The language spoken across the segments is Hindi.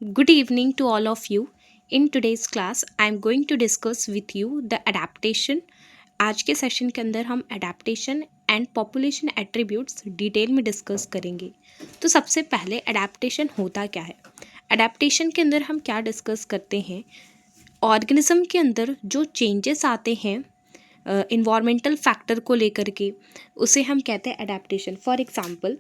Good evening to all of you. In today's class, I am going to discuss with you the adaptation. आज के सेशन के अंदर हम adaptation and population attributes detail में डिस्कस करेंगे। तो सबसे पहले adaptation होता क्या है? adaptation के अंदर हम क्या डिस्कस करते हैं? ऑर्गेनिज्म के अंदर जो चेंजेस आते हैं इन्वायरमेंटल फैक्टर को लेकर के, उसे हम कहते हैं अडेप्टेशन। फॉर एग्जांपल,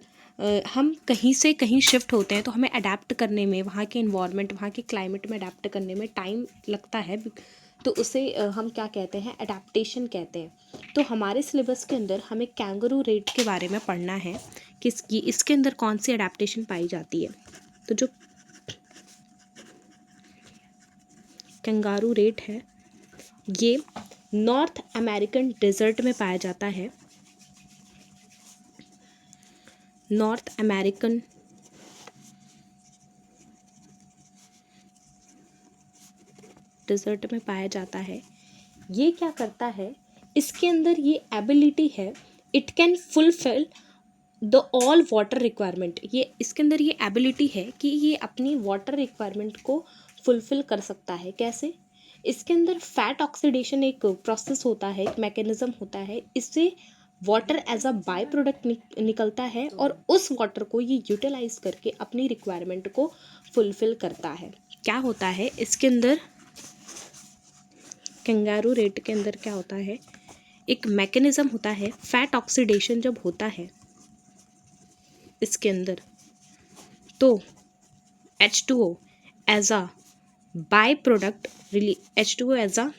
हम कहीं से कहीं शिफ्ट होते हैं तो हमें अडेप्ट करने में, वहाँ के इन्वायरमेंट, वहाँ के क्लाइमेट में अडेप्ट करने में टाइम लगता है, तो उसे हम क्या कहते हैं, अडेप्टेशन कहते हैं। तो हमारे सिलेबस के अंदर हमें कैंगरू रेट के बारे में पढ़ना है कि इसके अंदर कौन सी अडेप्टेशन पाई जाती है। तो जो कैंगारू रेट है ये नॉर्थ अमेरिकन डेजर्ट में पाया जाता है। नॉर्थ अमेरिकन डेजर्ट में पाया जाता है। ये क्या करता है, इसके अंदर ये एबिलिटी है, it can fulfil the all water requirement. ये इसके अंदर ये एबिलिटी है कि ये अपनी वाटर रिक्वायरमेंट को फुलफिल कर सकता है। कैसे? इसके अंदर फैट ऑक्सीडेशन एक प्रोसेस होता है, एक मैकेनिज्म होता है, इससे water as a by product निकलता है और उस वाटर को ये यूटिलाइज करके अपनी रिक्वायरमेंट को फुलफिल करता है। क्या होता है इसके अंदर, कैंगारू रेट के अंदर क्या होता है, एक मैकेनिज्म होता है, फैट ऑक्सीडेशन जब होता है इसके अंदर, तो H2O as a by product H2O as a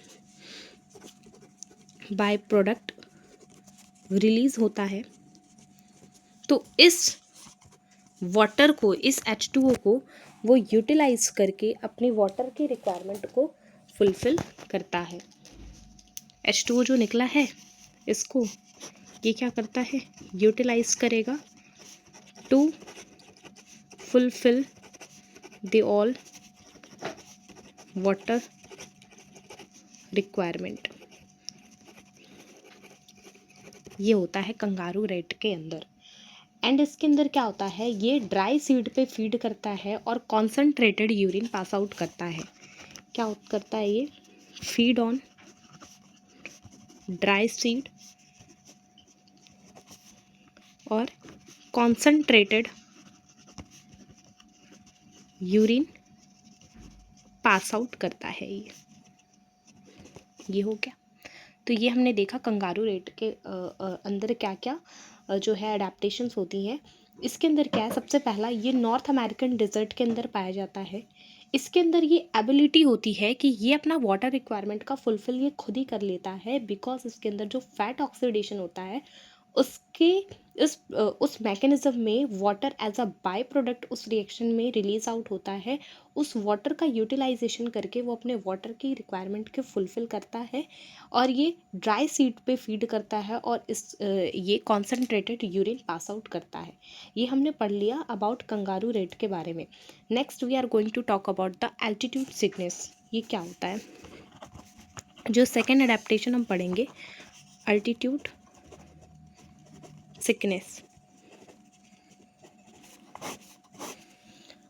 by product release होता है। तो इस वाटर को, इस H2O को वो यूटिलाइज करके अपनी वाटर की रिक्वायरमेंट को फुलफिल करता है। H2O जो निकला है इसको ये क्या करता है, यूटिलाइज करेगा to fulfil the all water requirement. ये होता है कंगारू रेट के अंदर। एंड इसके अंदर क्या होता है, ये ड्राई सीड पे फीड करता है और कॉन्सनट्रेटेड यूरिन पास आउट करता है। क्या करता है ये, फीड ऑन ड्राई सीड और कॉन्सनट्रेटेड यूरिन पास आउट करता है। ये हो गया। तो ये हमने देखा कंगारू रेट के अंदर क्या क्या जो है अडेप्टेशंस होती हैं। इसके अंदर क्या है, सबसे पहला ये नॉर्थ अमेरिकन डिजर्ट के अंदर पाया जाता है। इसके अंदर ये एबिलिटी होती है कि ये अपना वाटर रिक्वायरमेंट का फुलफिल ये खुद ही कर लेता है, बिकॉज इसके अंदर जो फैट ऑक्सीडेशन होता है उसके उस मैकेनिज्म में water as a by product उस रिएक्शन में रिलीज आउट होता है। उस वाटर का यूटिलाइजेशन करके वो अपने वाटर की रिक्वायरमेंट के फुलफिल करता है और ये ड्राई सीड पे फीड करता है और ये कॉन्सनट्रेटेड यूरिन पास आउट करता है। ये हमने पढ़ लिया अबाउट कंगारू रेट के बारे में। Next we are going to talk about the altitude sickness. ये क्या होता है, जो सेकेंड अडेप्टेशन हम पढ़ेंगे, अल्टीट्यूड सिकनेस।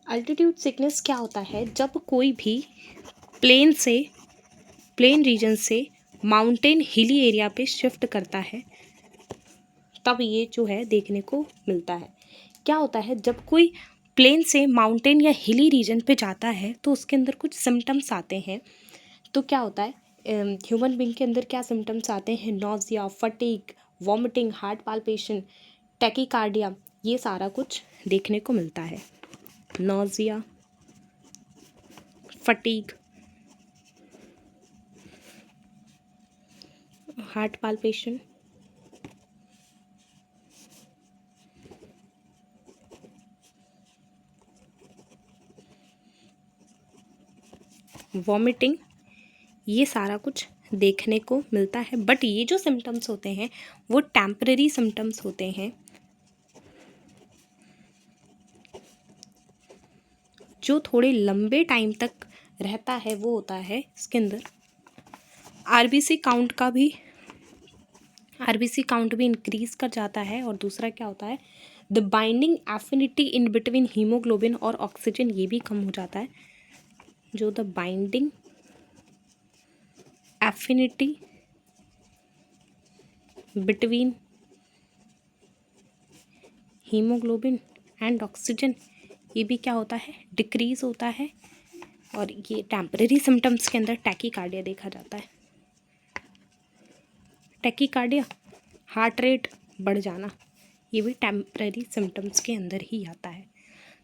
अल्टीट्यूड सिकनेस क्या होता है, जब कोई भी प्लेन रीजन से माउंटेन हिली एरिया पे शिफ्ट करता है तब ये जो है देखने को मिलता है। क्या होता है, जब कोई प्लेन से माउंटेन या हिली रीजन पे जाता है तो उसके अंदर कुछ सिम्टम्स आते हैं। तो क्या होता है, ह्यूमन बींग के अंदर क्या सिम्टम्स आते हैं, nausea, fatigue, vomiting, heart palpation, tachycardia, ये सारा कुछ देखने को मिलता है। Nausea, fatigue, heart palpation, vomiting, ये सारा कुछ देखने को मिलता है। बट ये जो सिम्टम्स होते हैं वो टेम्परेरी सिम्टम्स होते हैं। जो थोड़े लंबे टाइम तक रहता है वो होता है इसके अंदर आरबीसी काउंट भी इंक्रीज कर जाता है। और दूसरा क्या होता है, the binding affinity in between haemoglobin और ऑक्सीजन ये भी कम हो जाता है। जो the binding affinity between haemoglobin and oxygen ये भी क्या होता है, डिक्रीज होता है। और ये टेम्परेरी सिम्टम्स के अंदर टैकीकार्डिया देखा जाता है। टैकीकार्डिया हार्ट रेट बढ़ जाना, ये भी टेम्परेरी सिम्टम्स के अंदर ही आता है।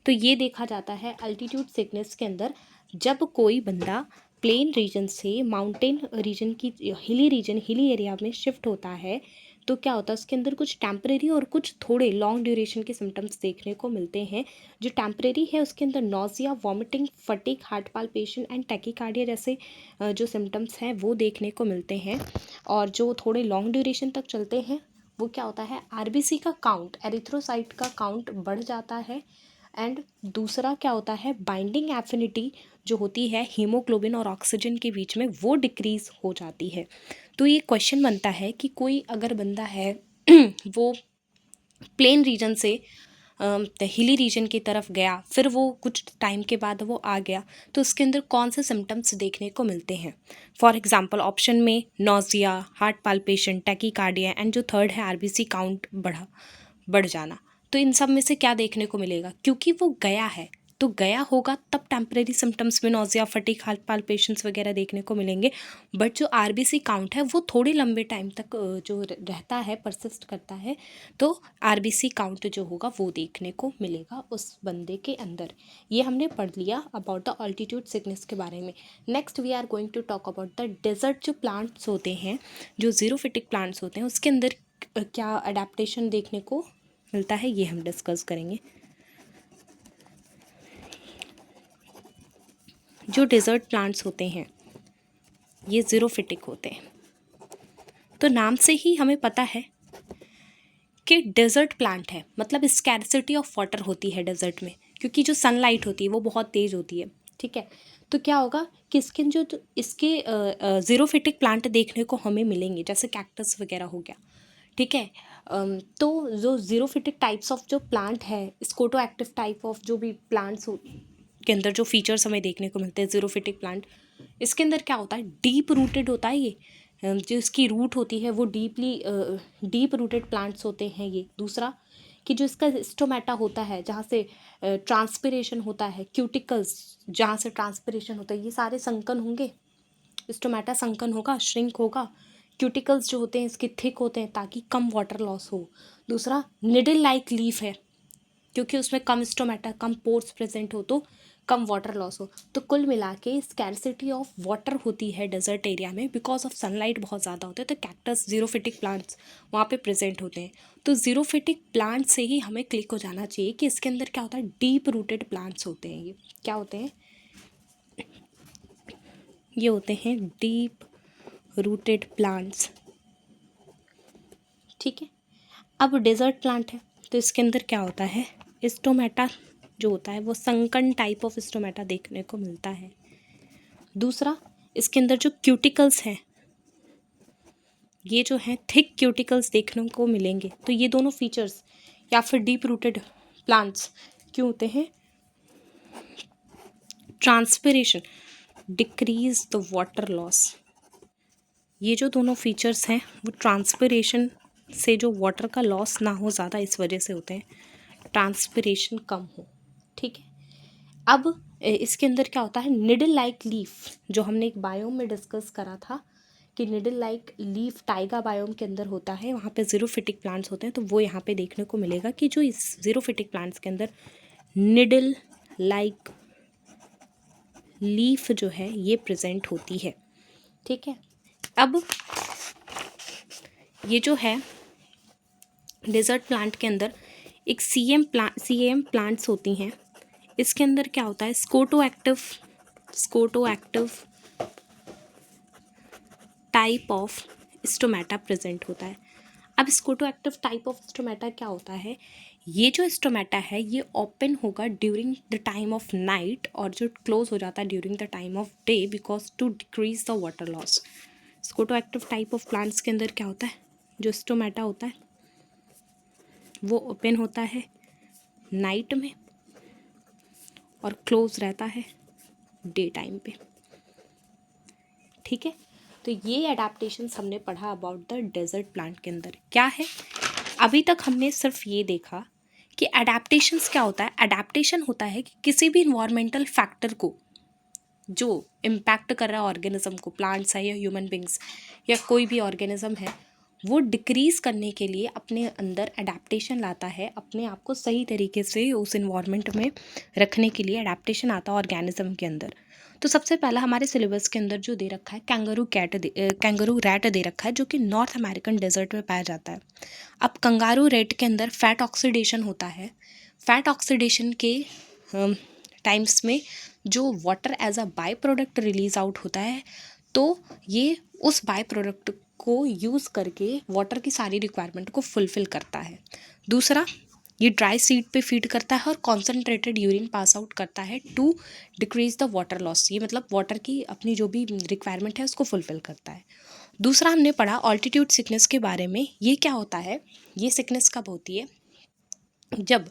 तो ये देखा जाता है अल्टीट्यूड सिकनेस के अंदर, जब कोई बंदा प्लेन रीजन से माउंटेन रीजन की हिली एरिया में शिफ्ट होता है तो क्या होता है उसके अंदर कुछ टेम्परेरी और कुछ थोड़े लॉन्ग ड्यूरेशन के सिम्टम्स देखने को मिलते हैं। जो टेम्परेरी है उसके अंदर nausea, vomiting, fatigue, heart palpation and tachycardia जैसे जो सिम्टम्स हैं वो देखने को मिलते हैं। और जो थोड़े लॉन्ग ड्यूरेशन तक चलते हैं वो क्या होता है, आरबीसी का काउंट, एरिथ्रोसाइट का काउंट बढ़ जाता है। एंड दूसरा क्या होता है, बाइंडिंग एफिनिटी जो होती है हीमोग्लोबिन और ऑक्सीजन के बीच में वो डिक्रीज हो जाती है। तो ये क्वेश्चन बनता है कि कोई अगर बंदा है वो प्लेन रीजन से हिली रीजन की तरफ गया, फिर वो कुछ टाइम के बाद वो आ गया, तो उसके अंदर कौन से सिम्टम्स देखने को मिलते हैं। फॉर एग्जांपल ऑप्शन में nausea, heart palpation, tachycardia and जो थर्ड है आरबीसी काउंट बढ़ जाना। तो इन सब में से क्या देखने को मिलेगा, क्योंकि वो गया है तो गया होगा तब टेम्परेरी सिम्टम्स में नोजिया, फटीग, हार्ट पाल्पेशंस वगैरह देखने को मिलेंगे। बट जो आरबीसी काउंट है वो थोड़े लंबे टाइम तक जो रहता है, परसिस्ट करता है, तो आरबीसी काउंट जो होगा वो देखने को मिलेगा उस बंदे के अंदर। ये हमने पढ़ लिया अबाउट द ऑल्टीट्यूड सिकनेस के बारे में। Next we are going to talk about the desert जो प्लांट्स होते हैं, जो जीरोफिटिक प्लांट्स होते हैं, उसके अंदर क्या अडेप्टेशन देखने को मिलता है, ये हम डिस्कस करेंगे। जो डेजर्ट प्लांट्स होते हैं ये जीरोफिटिक होते हैं। तो नाम से ही हमें पता है कि डेजर्ट प्लांट है, मतलब स्कैरसिटी ऑफ वाटर होती है डेजर्ट में, क्योंकि जो सनलाइट होती है वो बहुत तेज़ होती है। ठीक है, तो क्या होगा कि इसके जो इसके जीरोफिटिक प्लांट देखने को हमें मिलेंगे, जैसे कैक्टस वगैरह हो गया। ठीक है, तो जो जीरोफिटिक टाइप्स ऑफ जो प्लांट है, स्कोटो एक्टिव टाइप ऑफ जो भी प्लांट्स के अंदर जो फीचर्स हमें देखने को मिलते हैं जीरोफिटिक प्लांट, इसके अंदर क्या होता है, डीप रूटेड होता है ये, जो इसकी रूट होती है वो डीप रूटेड प्लांट्स होते हैं ये। दूसरा कि जो इसका स्टोमेटा होता है जहाँ से ट्रांसपिरेशन होता है, क्यूटिकल्स जहाँ से ट्रांसपिरेशन होता है, ये सारे संकन होंगे, स्टोमेटा संकन होगा, श्रिंक होगा। क्यूटिकल्स जो होते हैं इसके थिक होते हैं ताकि कम वाटर लॉस हो। दूसरा निडल लाइक लीफ है, क्योंकि उसमें कम स्टोमेटा, कम पोर्स प्रेजेंट हो तो कम वाटर लॉस हो। तो कुल मिला के स्कैरसिटी ऑफ वाटर होती है डेजर्ट एरिया में, बिकॉज ऑफ सनलाइट बहुत ज़्यादा होता है, तो कैक्टस जीरोफिटिक प्लांट्स वहाँ पे प्रेजेंट होते हैं। तो जीरोफिटिक प्लांट से ही हमें क्लिक हो जाना चाहिए कि इसके अंदर क्या होता है, डीप रूटेड प्लांट्स होते हैं। ये क्या होते हैं, ये होते हैं डीप रूटेड प्लांट्स। ठीक है, अब डेजर्ट प्लांट है तो इसके अंदर क्या होता है, स्टोमेटा जो होता है वो संकन टाइप ऑफ स्टोमेटा देखने को मिलता है। दूसरा, इसके अंदर जो क्यूटिकल्स हैं ये जो हैं थिक क्यूटिकल्स देखने को मिलेंगे। तो ये दोनों फीचर्स या फिर डीप रूटेड प्लांट्स क्यों होते हैं, transpiration, decrease the water loss. ये जो दोनों फीचर्स हैं वो ट्रांसपिरेशन से जो वाटर का लॉस ना हो ज़्यादा, इस वजह से होते हैं, ट्रांसपिरेशन कम हो। ठीक है, अब इसके अंदर क्या होता है, निडल लाइक लीफ, जो हमने एक बायोम में डिस्कस करा था कि needle like leaf Tyga biome के अंदर होता है, वहाँ पे जीरोफिटिक प्लांट्स होते हैं। तो वो यहाँ पे देखने को मिलेगा कि जो इस जीरोफिटिक प्लांट्स के अंदर निडल लाइक लीफ जो है ये प्रेजेंट होती है। ठीक है, अब ये जो है डेजर्ट प्लांट के अंदर एक सीएम प्लांट्स होती हैं। इसके अंदर क्या होता है, scoto active type of stomata present होता है। अब scoto active type of stomata क्या होता है, ये जो स्टोमेटा है ये ओपन होगा during the time of night और जो क्लोज हो जाता है during the time of day, because to decrease the water loss. Scotoactive type of plants के अंदर क्या होता है, जो स्टोमेटा होता है वो ओपन होता है नाइट में और क्लोज रहता है डे टाइम पे। ठीक है, तो ये एडाप्टेशंस हमने पढ़ा अबाउट द डेजर्ट प्लांट के अंदर क्या है। अभी तक हमने सिर्फ ये देखा कि एडाप्टेशंस क्या होता है। एडाप्टेशन होता है कि किसी भी इन्वायरमेंटल फैक्टर को जो इम्पैक्ट कर रहा है ऑर्गेनिज्म को, प्लांट्स है या ह्यूमन बींग्स या कोई भी ऑर्गेनिज्म है, वो डिक्रीज़ करने के लिए अपने अंदर एडाप्टेशन लाता है, अपने आप को सही तरीके से उस इन्वायरमेंट में रखने के लिए एडाप्टेशन आता है ऑर्गेनिज्म के अंदर। तो सबसे पहला हमारे सिलेबस के अंदर जो दे रखा है कैंगरू रैट दे रखा है, जो कि नॉर्थ अमेरिकन डेजर्ट में पाया जाता है। अब कंगारू रैट के अंदर फैट ऑक्सीडेशन होता है। फैट ऑक्सीडेशन के टाइम्स में जो water as a by product release out होता है, तो ये उस बाय प्रोडक्ट को यूज़ करके वाटर की सारी रिक्वायरमेंट को फुलफ़िल करता है। दूसरा, ये ड्राई सीड पे फीड करता है और कॉन्सेंट्रेटेड यूरिन पास आउट करता है to decrease the water loss. ये मतलब वाटर की अपनी जो भी रिक्वायरमेंट है उसको फुलफ़िल करता है। दूसरा हमने पढ़ा ऑल्टीट्यूड सिकनेस के बारे में। ये क्या होता है, ये सिकनेस कब होती है, जब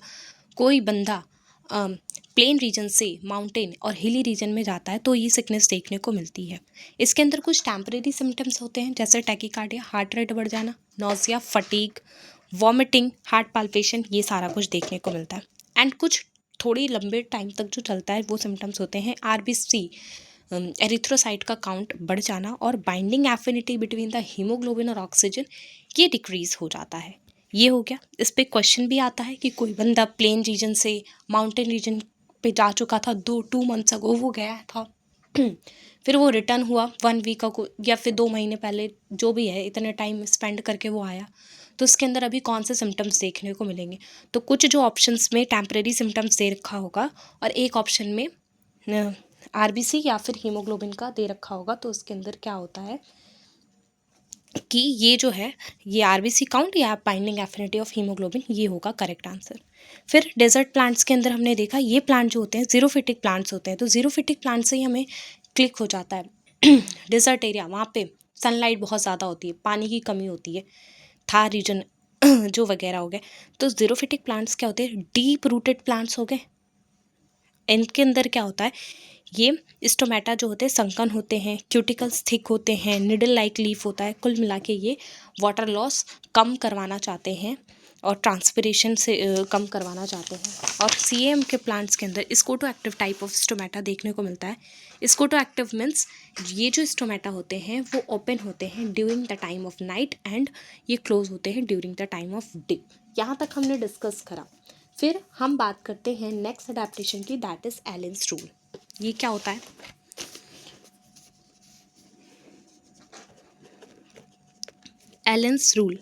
कोई बंदा प्लेन रीजन से माउंटेन और हिली रीजन में जाता है तो ये सिकनेस देखने को मिलती है। इसके अंदर कुछ टेम्परेरी सिम्टम्स होते हैं, जैसे टैकीकार्डिया, हार्ट रेट बढ़ जाना, nausea, fatigue, vomiting, heart palpation, ये सारा कुछ देखने को मिलता है। एंड कुछ थोड़ी लंबे टाइम तक जो चलता है वो सिम्टम्स होते हैं आरबीसी, एरिथ्रोसाइट का काउंट बढ़ जाना और binding affinity between the haemoglobin और ऑक्सीजन ये डिक्रीज हो जाता है। ये हो गया। इस पे क्वेश्चन भी आता है कि कोई बंदा प्लेन रीजन से माउंटेन रीजन पे जा चुका था, 2 मंथ्स अगो वो गया था फिर वो रिटर्न हुआ 1 वीक को या फिर 2 महीने पहले, जो भी है इतने टाइम स्पेंड करके वो आया, तो इसके अंदर अभी कौन से सिम्टम्स देखने को मिलेंगे। तो कुछ जो ऑप्शंस में टेम्परेरी सिम्टम्स दे रखा होगा और एक ऑप्शन में आरबीसी या फिर हीमोग्लोबिन का दे रखा होगा, तो उसके अंदर क्या होता है कि ये जो है ये आरबीसी काउंट या बाइंडिंग एफिनिटी ऑफ हीमोग्लोबिन, ये होगा करेक्ट आंसर। फिर डेजर्ट प्लांट्स के अंदर हमने देखा ये प्लांट जो होते हैं जीरोफिटिक प्लांट्स होते हैं, तो जीरोफिटिक प्लांट से ही हमें क्लिक हो जाता है डेजर्ट एरिया, वहाँ पे सनलाइट बहुत ज़्यादा होती है, पानी की कमी होती है, थार रीजन जो वगैरह हो गए। तो जीरोफिटिक प्लांट्स क्या होते हैं, डीप रूटेड प्लांट्स हो गए। इनके अंदर क्या होता है, ये स्टोमेटा जो होते हैं संकन होते हैं, क्यूटिकल्स थिक होते हैं, निडल लाइक लीफ होता है। कुल मिला के ये वाटर लॉस कम करवाना चाहते हैं और ट्रांसपिरेशन से कम करवाना चाहते हैं। और सीएम के प्लांट्स के अंदर scoto active type of stomata देखने को मिलता है। स्कोटो एक्टिव मीन्स ये जो स्टोमेटा होते हैं वो ओपन होते हैं during the time of night and ये क्लोज होते हैं during the time of day. यहाँ तक हमने डिस्कस करा। फिर हम बात करते हैं नेक्स्ट अडेप्टेशन की, दैट इज एलेंस रूल। ये क्या होता है, एलेंस रूल,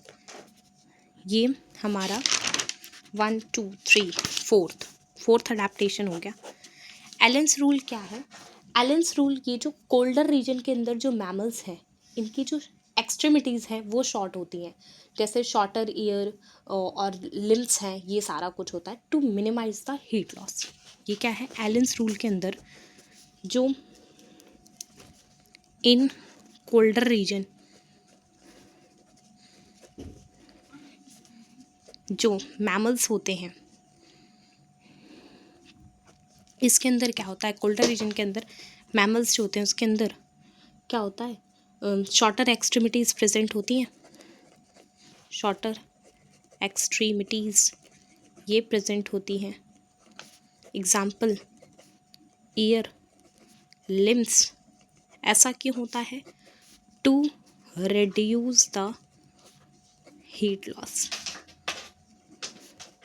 ये हमारा 1 2 3 फोर्थ अडेप्टेशन हो गया। एलेंस रूल क्या है, एलेंस रूल ये जो कोल्डर रीजन के अंदर जो मैमल्स हैं इनकी जो एक्सट्रीमिटीज़ हैं वो शॉर्ट होती हैं, जैसे शॉर्टर ईयर और लिम्स हैं, ये सारा कुछ होता है to minimise the heat loss. ये क्या है, एलेंस रूल के अंदर जो इन कोल्डर रीजन जो मैमल्स होते हैं इसके अंदर क्या होता है, कोल्डर रीजन के अंदर मैमल्स जो होते हैं उसके अंदर क्या होता है, शॉर्टर एक्सट्रीमिटीज़ प्रेजेंट होती हैं, शॉर्टर एक्सट्रीमिटीज़ ये प्रेजेंट होती हैं। Example ear, limbs. ऐसा क्यों होता है, to reduce the heat loss.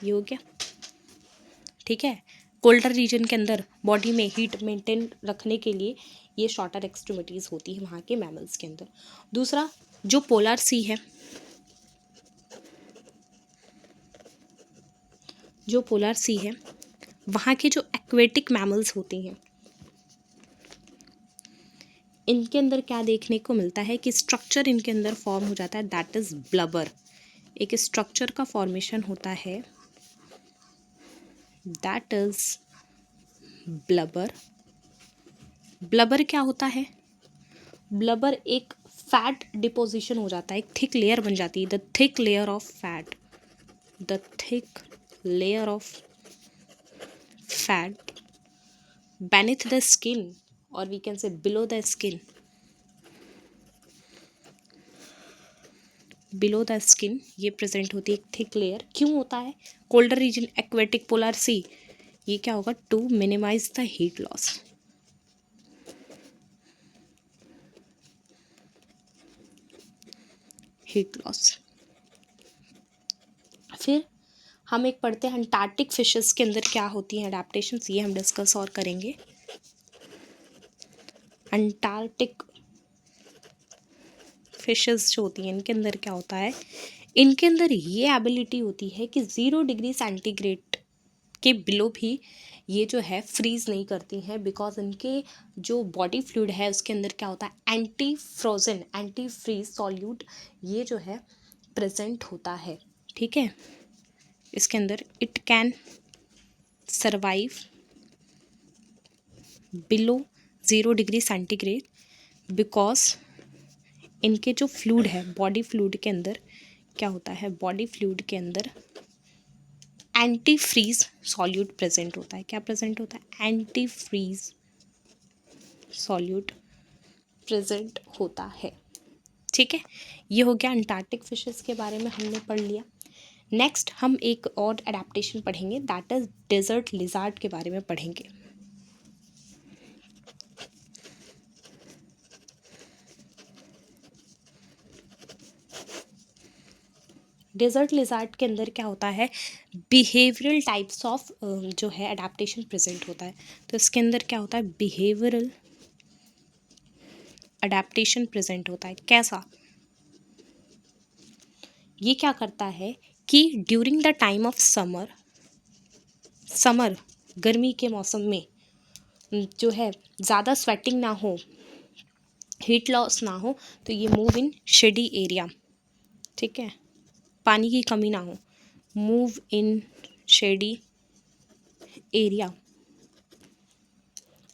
ये हो गया, ठीक है। कोल्डर रीजन के अंदर बॉडी में हीट मेंटेन रखने के लिए ये शॉर्टर एक्सट्रीमिटीज़ होती है वहाँ के मैमल्स के अंदर। दूसरा, जो पोलर सी है, जो पोलर सी है वहाँ के जो एक्वेटिक मैमल्स होती हैं इनके अंदर क्या देखने को मिलता है कि स्ट्रक्चर इनके अंदर फॉर्म हो जाता है, दैट इज़ ब्लबर। एक स्ट्रक्चर का फॉर्मेशन होता है, दैट इज ब्लबर। ब्लबर क्या होता है, ब्लबर एक फैट डिपोजिशन हो जाता है, एक थिक लेयर बन जाती है, the thick layer of fat the thick layer of fat beneath the skin, or we can say below the skin, below the skin ये प्रेजेंट होती है एक थिक लेयर। क्यों होता है? Colder region, aquatic, polar sea, ये क्या होगा? To minimise the heat loss. Heat loss. फिर हम एक पढ़ते हैं अंटार्कटिक फिशेस के अंदर क्या होती हैं अडेप्टेशंस, ये हम डिस्कस और करेंगे। अंटार्कटिक फिशेस जो होती हैं इनके अंदर क्या होता है? इनके अंदर ये एबिलिटी होती है कि 0 डिग्री सेंटीग्रेड के बिलो भी ये जो है फ्रीज नहीं करती हैं, बिकॉज इनके जो बॉडी फ्लूइड है उसके अंदर क्या होता है? Anti frozen, antifreeze solute ये जो है प्रेजेंट होता है। ठीक है, इसके अंदर it can survive below 0 degree centigrade because इनके जो फ्लूइड है बॉडी फ्लूइड के अंदर क्या होता है? बॉडी फ्लूइड के अंदर एंटी फ्रीज सॉल्यूट प्रेजेंट होता है। क्या प्रेजेंट होता है? एंटी फ्रीज सॉल्यूट प्रेजेंट होता है। ठीक है, ये हो गया अंटार्कटिक फिशेस के बारे में हमने पढ़ लिया। नेक्स्ट हम एक और एडेप्टेशन पढ़ेंगे, दैट इज डेजर्ट लिजार्ड के बारे में पढ़ेंगे। डेजर्ट लिजार्ड के अंदर क्या होता है? बिहेवियरल टाइप्स ऑफ जो है अडेप्टेशन प्रेजेंट होता है। तो इसके अंदर क्या होता है? बिहेवियरल अडेप्टेशन प्रेजेंट होता है। कैसा? ये क्या करता है कि during the time of summer, summer गर्मी के मौसम में जो है ज़्यादा स्वेटिंग ना हो, हीट लॉस ना हो, तो ये मूव इन शेडी एरिया। ठीक है, पानी की कमी ना हो, मूव इन शेडी एरिया।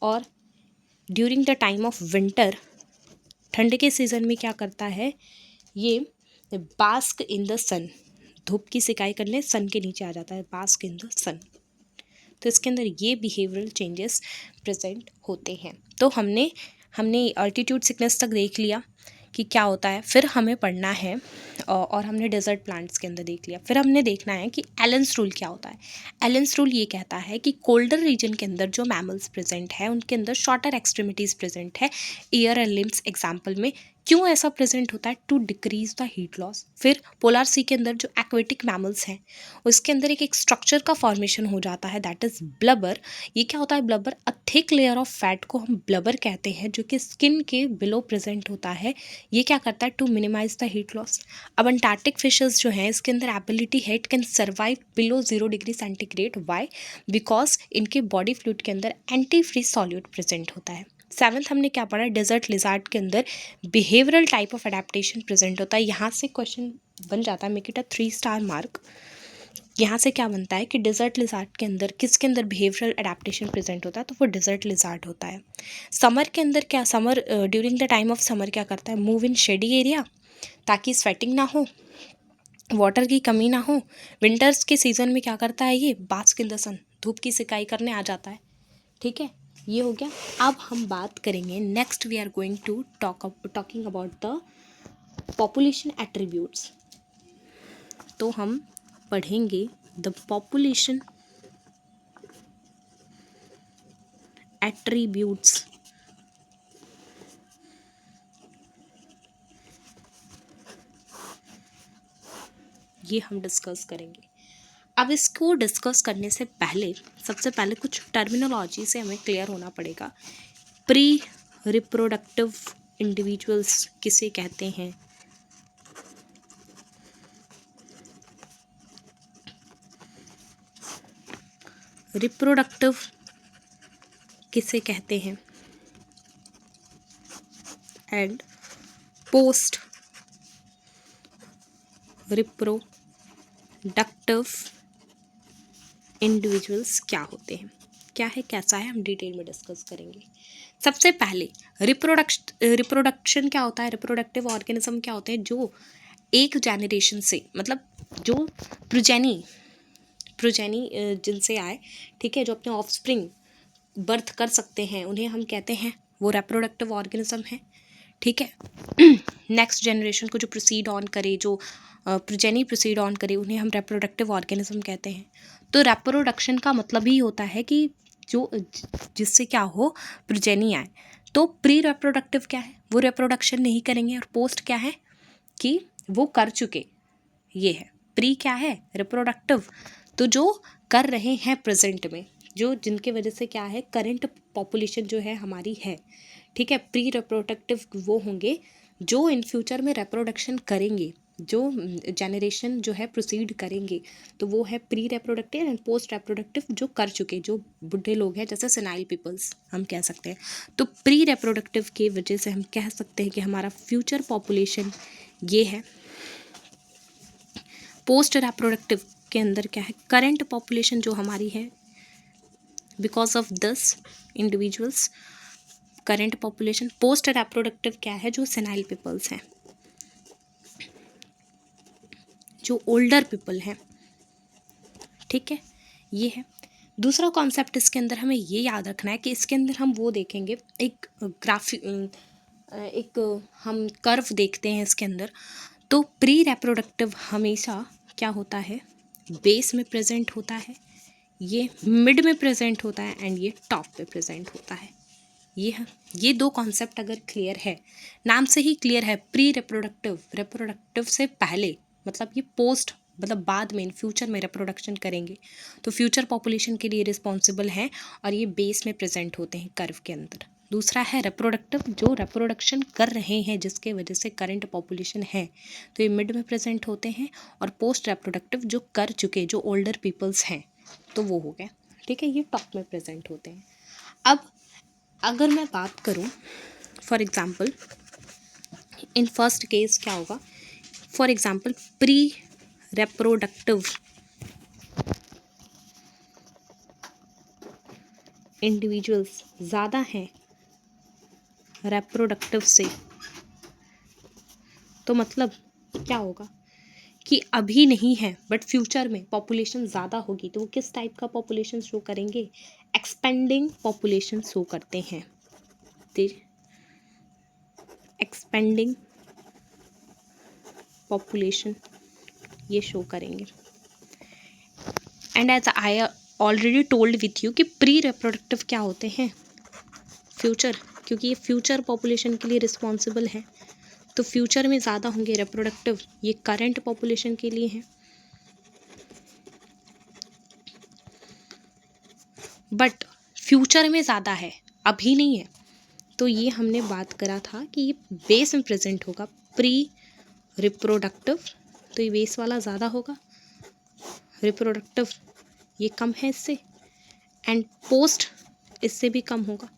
और during the time of winter, ठंड के सीज़न में क्या करता है? ये बास्क इन द सन, धूप की सिकाई करने सन के नीचे आ जाता है, बास्क इन द सन। तो इसके अंदर ये बिहेवियरल चेंजेस प्रेजेंट होते हैं। तो हमने अल्टीट्यूड सिकनेस तक देख लिया कि क्या होता है। फिर हमें पढ़ना है और हमने डेजर्ट प्लांट्स के अंदर देख लिया। फिर हमने देखना है कि एलेंस रूल क्या होता है। एलेंस रूल ये कहता है कि कोल्डर रीजन के अंदर जो मैमल्स प्रेजेंट है उनके अंदर शॉर्टर एक्सट्रीमिटीज़ प्रेजेंट है, ईयर एंड लिम्स एग्जाम्पल में। क्यों ऐसा प्रेजेंट होता है? To decrease the heat loss. फिर पोलर सी के अंदर जो एक्वेटिक मैमल्स हैं उसके अंदर एक स्ट्रक्चर का फॉर्मेशन हो जाता है, दैट इज ब्लबर। ये क्या होता है? Blubber, a thick layer of fat को हम ब्लबर कहते हैं, जो कि स्किन के बिलो प्रेजेंट होता है। ये क्या करता है? To minimise the heat loss. अब अंटार्कटिक फिशेस जो हैं इसके अंदर एबिलिटी है it can survive below 0 degree centigrade. Why? Because इनके बॉडी फ्लूइड के अंदर एंटी फ्रीज सॉल्यूट प्रेजेंट होता है। सेवन्थ हमने क्या पढ़ा? डेजर्ट लिजार्ड के अंदर behavioural type of adaptation present होता है। यहाँ से क्वेश्चन बन जाता है, make it a 3 star mark. यहाँ से क्या बनता है कि डेजर्ट लिजार्ड के अंदर किसके अंदर बिहेवियरल अडेप्टेशन प्रेजेंट होता है? तो वो डेजर्ट लिजार्ड होता है। समर के अंदर क्या? Summer during the time of summer क्या करता है? मूव इन शेडी एरिया, ताकि स्वेटिंग ना हो, वाटर की कमी ना हो। विंटर्स के सीजन में क्या करता है? ये बास्क इन द सन, धूप की सिकाई करने आ जाता है। ठीक है, ये हो गया। अब हम बात करेंगे, next we are going to talking about the population attributes. तो हम पढ़ेंगे द पॉपुलेशन एट्रीब्यूट्स। ये हम डिस्कस करेंगे। अब इसको डिस्कस करने से पहले सबसे पहले कुछ टर्मिनोलॉजी से हमें क्लियर होना पड़ेगा। प्री रिप्रोडक्टिव इंडिविजुअल्स किसे कहते हैं? रिप्रोडक्टिव किसे कहते हैं? एंड पोस्ट रिप्रोडक्टिव इंडिविजुअल्स क्या होते हैं, क्या है, कैसा है, हम डिटेल में डिस्कस करेंगे। सबसे पहले रिप्रोडक्शन क्या होता है? रिप्रोडक्टिव ऑर्गेनिज्म क्या होते हैं? जो एक जनरेशन से, मतलब जो प्रोजेनी जिनसे आए, ठीक है, जो अपने ऑफस्प्रिंग बर्थ कर सकते हैं, उन्हें हम कहते हैं वो रिप्रोडक्टिव ऑर्गेनिज्म है, ठीक है। नेक्स्ट जनरेशन को जो प्रोसीड ऑन करे, जो प्रोजेनी प्रोसीड ऑन करे, उन्हें हम रिप्रोडक्टिव ऑर्गेनिज्म कहते हैं। तो रिप्रोडक्शन का मतलब ही होता है कि जो जिससे क्या हो, प्रोजेनी आए। तो प्री रिप्रोडक्टिव क्या है, वो रिप्रोडक्शन नहीं करेंगे, और पोस्ट क्या है कि वो कर चुके, ये है। प्री क्या है, रिप्रोडक्टिव, तो जो कर रहे हैं प्रेजेंट में, जो जिनके वजह से क्या है, करंट पॉपुलेशन जो है हमारी है, ठीक है। प्री रिप्रोडक्टिव वो होंगे जो इन फ्यूचर में रिप्रोडक्शन करेंगे, जो जनरेशन जो है प्रोसीड करेंगे, तो वो है pre reproductive. And post reproductive जो कर चुके, जो बुढ़े लोग हैं, जैसे सेनाइल पीपल्स हम कह सकते हैं। तो प्री रिप्रोडक्टिव की वजह से हम कह सकते हैं कि हमारा फ्यूचर पॉपुलेशन ये है। पोस्ट रिप्रोडक्टिव के अंदर क्या है, करंट पॉपुलेशन जो हमारी है, because of this individuals current population. Post reproductive क्या है, जो सेनाइल पीपल्स हैं, जो ओल्डर पीपल हैं, ठीक है, ये है। दूसरा कॉन्सेप्ट इसके अंदर हमें ये याद रखना है कि इसके अंदर हम वो देखेंगे, एक एक हम कर्व देखते हैं इसके अंदर। तो प्री रिप्रोडक्टिव हमेशा क्या होता है, बेस में प्रेजेंट होता है, ये मिड में प्रेजेंट होता है, एंड ये टॉप पे प्रेजेंट होता है। ये दो कॉन्सेप्ट अगर क्लियर है, नाम से ही क्लियर है, प्री रिप्रोडक्टिव, रिप्रोडक्टिव से पहले, मतलब ये पोस्ट, मतलब बाद में, इन फ्यूचर में रिप्रोडक्शन करेंगे, तो फ्यूचर पॉपुलेशन के लिए रिस्पॉन्सिबल हैं, और ये बेस में प्रेजेंट होते हैं कर्व के अंदर। दूसरा है रिप्रोडक्टिव, जो रिप्रोडक्शन कर रहे हैं, जिसके वजह से करंट पॉपुलेशन है, तो ये मिड में प्रेजेंट होते हैं। और पोस्ट रिप्रोडक्टिव जो कर चुके, जो ओल्डर पीपल्स हैं, तो वो हो गया, ठीक है, ये टॉप में प्रेजेंट होते हैं। अब अगर मैं बात करूं, for example in first case क्या होगा, for example pre reproductive individuals ज़्यादा हैं रिप्रोडक्टिव से, तो मतलब क्या होगा कि अभी नहीं है, बट फ्यूचर में पॉपुलेशन ज़्यादा होगी, तो वो किस टाइप का पॉपुलेशन शो करेंगे, एक्सपेंडिंग पॉपुलेशन शो करते हैं, एक्सपेंडिंग पॉपुलेशन ये शो करेंगे। And as I already told with you कि प्री रिप्रोडक्टिव क्या होते हैं, फ्यूचर, क्योंकि ये फ्यूचर पॉपुलेशन के लिए रिस्पॉन्सिबल है, तो फ्यूचर में ज़्यादा होंगे रिप्रोडक्टिव, ये करंट पॉपुलेशन के लिए हैं, बट फ्यूचर में ज़्यादा है, अभी नहीं है। तो ये हमने बात करा था कि ये बेस में प्रेजेंट होगा, प्री रिप्रोडक्टिव, तो ये बेस वाला ज़्यादा होगा, रिप्रोडक्टिव ये कम है इससे, एंड पोस्ट इससे भी कम होगा।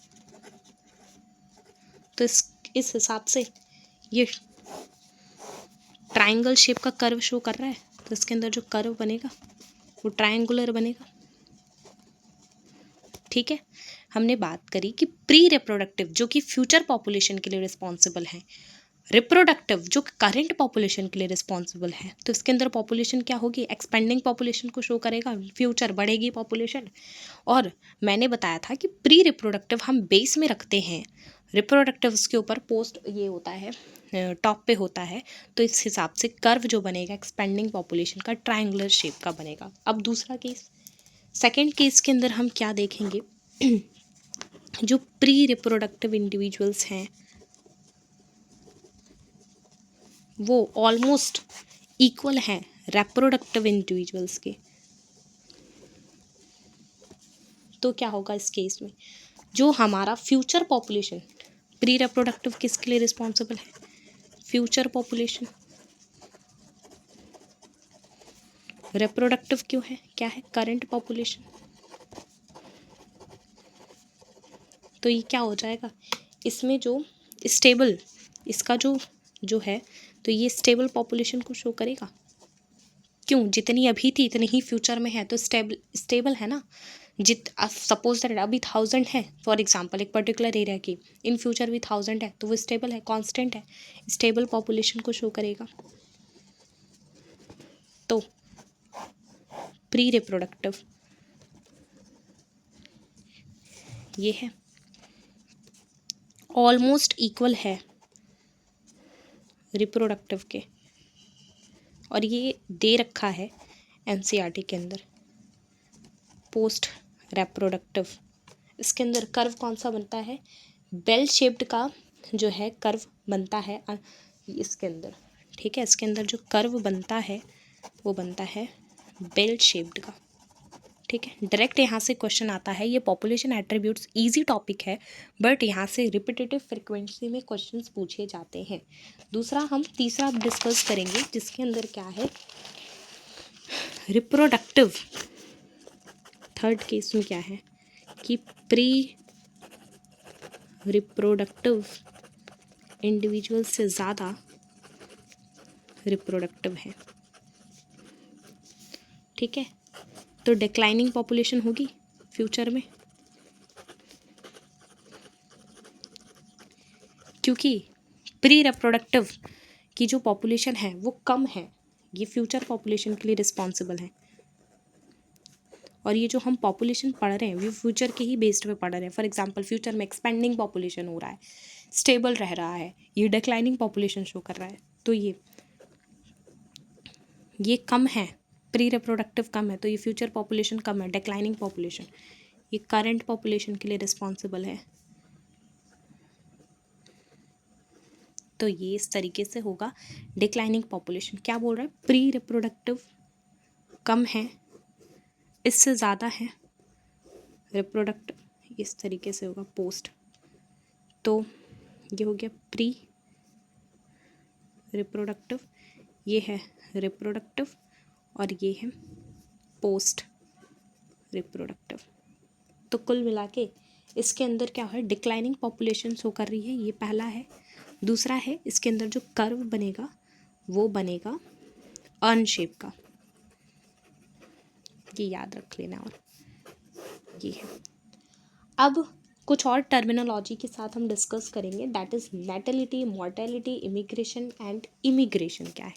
तो इस हिसाब से ये ट्रायंगल शेप का कर्व शो कर रहा है, तो इसके अंदर जो कर्व बनेगा वो ट्रायंगुलर बनेगा, ठीक है। हमने बात करी कि प्री रिप्रोडक्टिव जो कि फ्यूचर पॉपुलेशन के लिए रिस्पॉन्सिबल है, रिप्रोडक्टिव जो करंट पॉपुलेशन के लिए रिस्पॉन्सिबल है, तो इसके अंदर पॉपुलेशन क्या होगी, एक्सपेंडिंग पॉपुलेशन को शो करेगा, फ्यूचर बढ़ेगी पॉपुलेशन। और मैंने बताया था कि प्री रिप्रोडक्टिव हम बेस में रखते हैं, रिप्रोडक्टिव के ऊपर पोस्ट ये होता है, टॉप पे होता है, तो इस हिसाब से कर्व जो बनेगा एक्सपेंडिंग पॉपुलेशन का ट्रायंगुलर शेप का बनेगा। अब दूसरा केस, सेकेंड केस के अंदर हम क्या देखेंगे, जो प्री रिप्रोडक्टिव इंडिविजुअल्स हैं वो ऑलमोस्ट इक्वल हैं रिप्रोडक्टिव इंडिविजुअल्स के। तो क्या होगा इस केस में, जो हमारा फ्यूचर पॉपुलेशन, प्री रिप्रोडक्टिव किसके लिए रिस्पॉन्सिबल है, फ्यूचर पॉपुलेशन, रिप्रोडक्टिव क्यों है, क्या है, करंट पॉपुलेशन। तो ये क्या हो जाएगा, इसमें जो स्टेबल, इसका जो है, तो ये स्टेबल पॉपुलेशन को शो करेगा, क्यों, जितनी अभी थी इतनी ही फ्यूचर में है, तो स्टेबल है ना। सपोज दैट अभी 1000 है फॉर एग्जांपल एक पर्टिकुलर एरिया की, इन फ्यूचर भी 1000 है, तो वो स्टेबल है, कांस्टेंट है, स्टेबल पॉपुलेशन को शो करेगा। तो प्री रिप्रोडक्टिव ये है, ऑलमोस्ट इक्वल है रिप्रोडक्टिव के, और ये दे रखा है एनसीईआरटी के अंदर पोस्ट रिप्रोडक्टिव। इसके अंदर कर्व कौन सा बनता है, बेल शेप्ड का जो है कर्व बनता है इसके अंदर, ठीक है। इसके अंदर जो कर्व बनता है वो बनता है बेल शेप्ड का, ठीक है। डायरेक्ट यहाँ से क्वेश्चन आता है, ये पॉपुलेशन एट्रीब्यूट्स इजी टॉपिक है बट यहाँ से रिपीटेटिव फ्रिक्वेंसी में क्वेश्चंस पूछे जाते हैं। दूसरा हम तीसरा डिस्कस करेंगे जिसके अंदर क्या है, रिप्रोडक्टिव। थर्ड केस में क्या है कि प्री रिप्रोडक्टिव इंडिविजुअल से ज़्यादा रिप्रोडक्टिव है, ठीक है। तो डिक्लाइनिंग पॉपुलेशन होगी फ्यूचर में, क्योंकि प्री रिप्रोडक्टिव की जो पॉपुलेशन है वो कम है, ये फ्यूचर पॉपुलेशन के लिए रिस्पॉन्सिबल है। और ये जो हम पॉपुलेशन पढ़ रहे हैं वो फ्यूचर के ही बेस्ड पे पढ़ रहे हैं। फॉर एग्जांपल फ्यूचर में एक्सपेंडिंग पॉपुलेशन हो रहा है, स्टेबल रह रहा है, ये डिक्लाइनिंग पॉपुलेशन शो कर रहा है, तो ये कम है, प्री रिप्रोडक्टिव कम है, तो ये फ्यूचर पॉपुलेशन कम है, डिक्लाइनिंग पॉपुलेशन, ये करंट पॉपुलेशन के लिए रिस्पॉन्सिबल है। तो ये इस तरीके से होगा डिक्लाइनिंग पॉपुलेशन। क्या बोल रहा है, प्री रिप्रोडक्टिव कम है, इससे ज़्यादा है रिप्रोडक्टिव, इस तरीके से होगा पोस्ट। तो ये हो गया प्री रिप्रोडक्टिव, ये है रिप्रोडक्टिव, और ये है पोस्ट रिप्रोडक्टिव। तो कुल मिला के इसके अंदर क्या है, डिक्लाइनिंग पॉपुलेशन शो कर रही है, ये पहला है। दूसरा है इसके अंदर जो कर्व बनेगा वो बनेगा अर्न शेप का, ये याद रख लेना। और ये है, अब कुछ और टर्मिनोलॉजी के साथ हम डिस्कस करेंगे, that is natality, mortality, immigration and immigration. क्या है,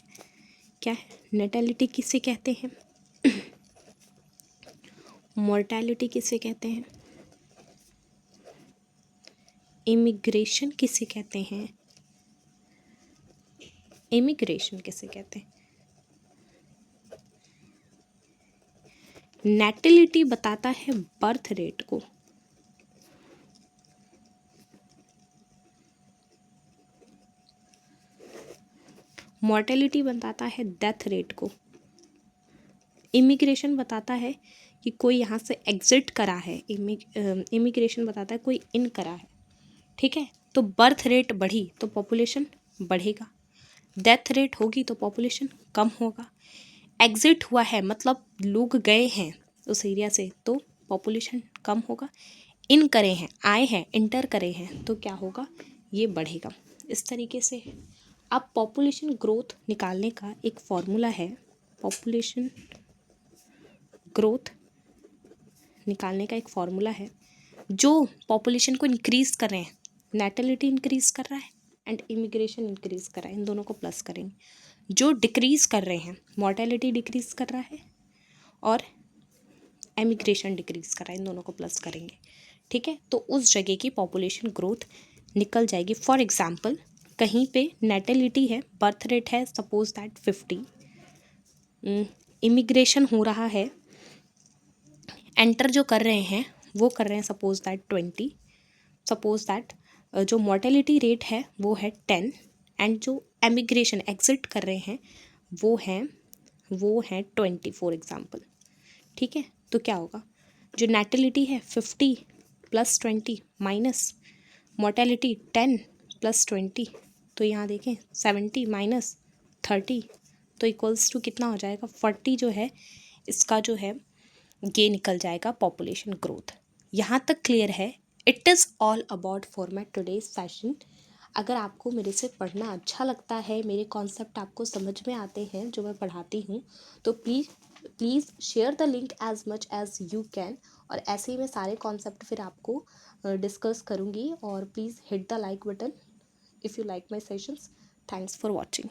क्या है नेटेलिटी किसे कहते हैं, मॉर्टेलिटी किसे कहते हैं, इमिग्रेशन किसे कहते हैं, इमिग्रेशन किसे कहते हैं। नेटिलिटी बताता है बर्थ रेट को, मॉर्टेलिटी बताता है डेथ रेट को, इमिग्रेशन बताता है कि कोई यहाँ से एग्जिट करा है, इमिग्रेशन बताता है कोई इन करा है, ठीक है। तो बर्थ रेट बढ़ी तो पॉपुलेशन बढ़ेगा, डेथ रेट होगी तो पॉपुलेशन कम होगा, एग्जिट हुआ है मतलब लोग गए हैं उस एरिया से तो पॉपुलेशन कम होगा, इन करे हैं, आए हैं, इंटर करे हैं, तो क्या होगा, ये बढ़ेगा। इस तरीके से अब पॉपुलेशन ग्रोथ निकालने का एक फॉर्मूला है, पॉपुलेशन ग्रोथ निकालने का एक फॉर्मूला है, जो पॉपुलेशन को इंक्रीज़ कर रहे हैं, नेटेलिटी इंक्रीज़ कर रहा है एंड इमिग्रेशन इंक्रीज़ कर रहा है, इन दोनों को प्लस करेंगे। जो डिक्रीज़ कर रहे हैं, मॉर्टेलिटी डिक्रीज़ कर रहा है और एमिग्रेशन डिक्रीज़ कर रहा है, इन दोनों को प्लस करेंगे, ठीक है। तो उस जगह की पॉपुलेशन ग्रोथ निकल जाएगी। फॉर एग्जांपल कहीं पे नेटेलिटी है, बर्थ रेट है सपोज दैट 50, इमिग्रेशन हो रहा है, एंटर जो कर रहे हैं वो कर रहे हैं सपोज दैट 20, सपोज दैट जो मॉर्टेलिटी रेट है वो है 10 एंड जो एमिग्रेशन एग्जिट कर रहे हैं वो है 20 फॉर एग्जांपल, ठीक है। तो क्या होगा, जो नेटेलिटी है 50 + 20 माइनस मॉर्टेलिटी 10 + 20, तो यहाँ देखें 70 - 30 तो इक्वल्स टू कितना हो जाएगा, 40 जो है इसका जो है ये निकल जाएगा पॉपुलेशन ग्रोथ। यहाँ तक क्लियर है। It is all about for my today's session. अगर आपको मेरे से पढ़ना अच्छा लगता है, मेरे कॉन्सेप्ट आपको समझ में आते हैं जो मैं पढ़ाती हूँ, तो please share the link as much as you can. और ऐसे ही मैं सारे कॉन्सेप्ट फिर आपको डिस्कस करूँगी। और please hit the like button if you like my sessions. Thanks for watching.